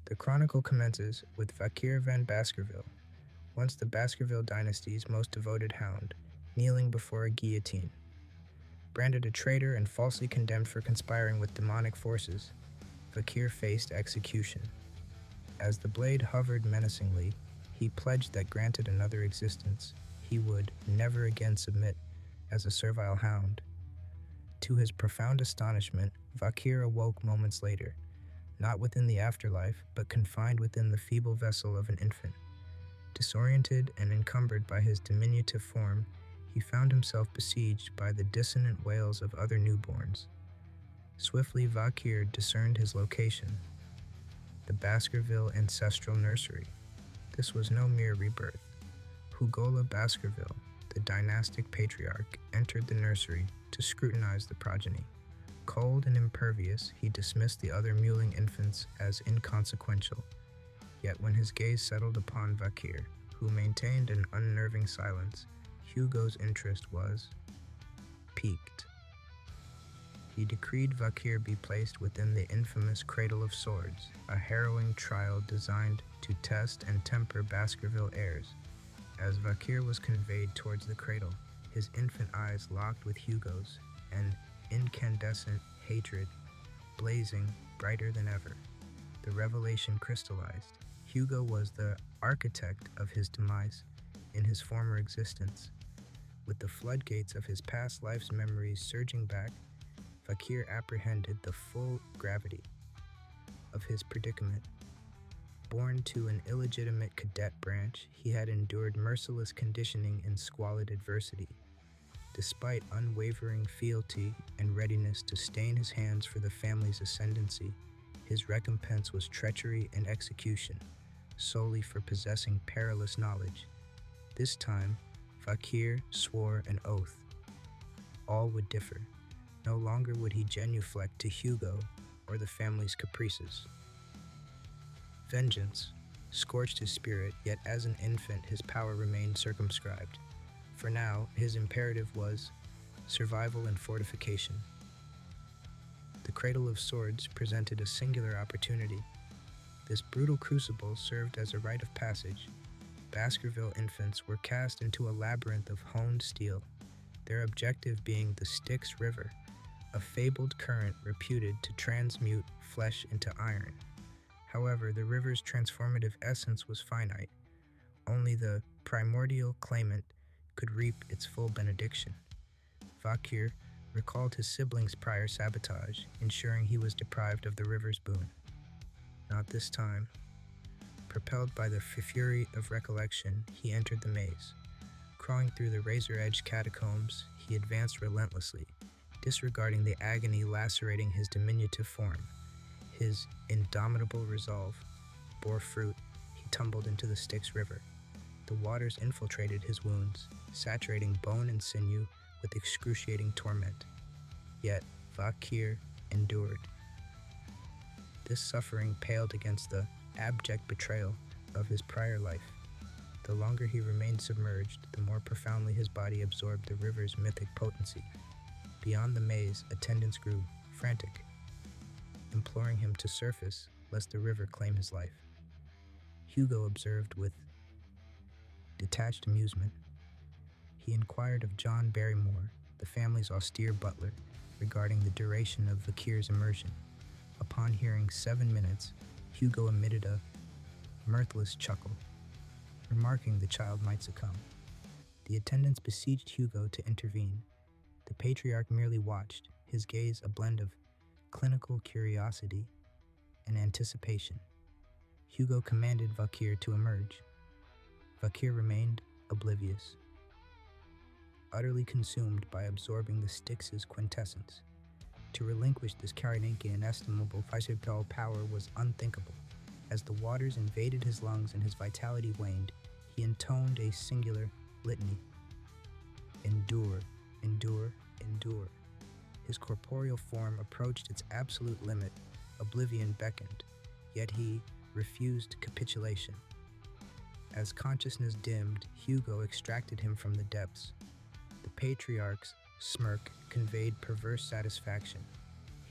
The Chronicle commences with Vakir van Baskerville, once the Baskerville dynasty's most devoted hound, kneeling before a guillotine. Branded a traitor and falsely condemned for conspiring with demonic forces, Vakir faced execution. As the blade hovered menacingly, he pledged that granted another existence, he would never again submit as a servile hound. To his profound astonishment, Vakir awoke moments later, not within the afterlife, but confined within the feeble vessel of an infant. Disoriented and encumbered by his diminutive form, he found himself besieged by the dissonant wails of other newborns. Swiftly, Vakir discerned his location, the Baskerville ancestral nursery. This was no mere rebirth. Hugola Baskerville, the dynastic patriarch, entered the nursery to scrutinize the progeny. Cold and impervious, he dismissed the other mewling infants as inconsequential. Yet when his gaze settled upon Vakir, who maintained an unnerving silence, Hugo's interest was piqued. He decreed Vakir be placed within the infamous Cradle of Swords, a harrowing trial designed to test and temper Baskerville heirs. As Vakir was conveyed towards the cradle, his infant eyes locked with Hugo's, an incandescent hatred blazing brighter than ever. The revelation crystallized. Hugo was the architect of his demise in his former existence. With the floodgates of his past life's memories surging back, Vakir apprehended the full gravity of his predicament. Born to an illegitimate cadet branch, he had endured merciless conditioning in squalid adversity. Despite unwavering fealty and readiness to stain his hands for the family's ascendancy, his recompense was treachery and execution, solely for possessing perilous knowledge. This time, Vakir swore an oath. All would differ. No longer would he genuflect to Hugo or the family's caprices. Vengeance scorched his spirit, yet as an infant his power remained circumscribed. For now, his imperative was survival and fortification. The Cradle of Swords presented a singular opportunity. This brutal crucible served as a rite of passage. Baskerville infants were cast into a labyrinth of honed steel, their objective being the Styx River, a fabled current reputed to transmute flesh into iron. However, the river's transformative essence was finite. Only the primordial claimant could reap its full benediction. Vakir recalled his siblings' prior sabotage, ensuring he was deprived of the river's boon. Not this time. Propelled by the fury of recollection, he entered the maze. Crawling through the razor-edged catacombs, he advanced relentlessly, disregarding the agony lacerating his diminutive form. His indomitable resolve bore fruit. He tumbled into the Styx River. The waters infiltrated his wounds, saturating bone and sinew with excruciating torment. Yet Vakir endured. This suffering paled against the abject betrayal of his prior life. The longer he remained submerged, the more profoundly his body absorbed the river's mythic potency. Beyond the maze, attendants grew frantic, imploring him to surface lest the river claim his life. Hugo observed with detached amusement. He inquired of John Barrymore, the family's austere butler, regarding the duration of Vakir's immersion. Upon hearing 7 minutes, Hugo emitted a mirthless chuckle, remarking the child might succumb. The attendants besieged Hugo to intervene. The patriarch merely watched, his gaze a blend of clinical curiosity and anticipation. Hugo commanded Vakir to emerge. Vakir remained oblivious, utterly consumed by absorbing the Styx's quintessence. To relinquish this Karinenki inestimable physical power was unthinkable. As the waters invaded his lungs and his vitality waned, he intoned a singular litany. Endure, endure, endure. His corporeal form approached its absolute limit. Oblivion beckoned, yet he refused capitulation. As consciousness dimmed, Hugo extracted him from the depths. The patriarch's smirk conveyed perverse satisfaction.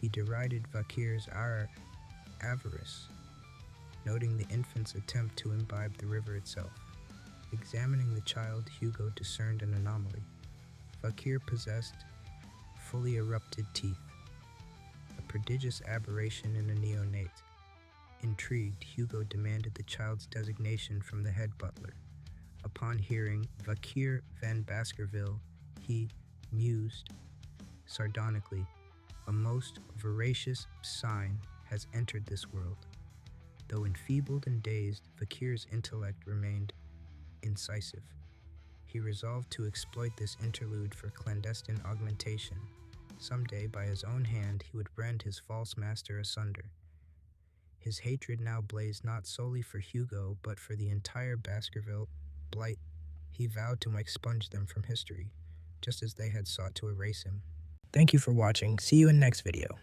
He derided Vakir's avarice, noting the infant's attempt to imbibe the river itself. Examining the child, Hugo discerned an anomaly. Vakir possessed fully erupted teeth, a prodigious aberration in a neonate. Intrigued, Hugo demanded the child's designation from the head butler. Upon hearing Vakir van Baskerville, he mused sardonically, "A most voracious sign has entered this world." Though enfeebled and dazed, Vakir's intellect remained incisive. He resolved to exploit this interlude for clandestine augmentation. Someday, by his own hand, he would rend his false master asunder. His hatred now blazed not solely for Hugo, but for the entire Baskerville blight. He vowed to expunge them from history, just as they had sought to erase him. Thank you for watching. See you in next video.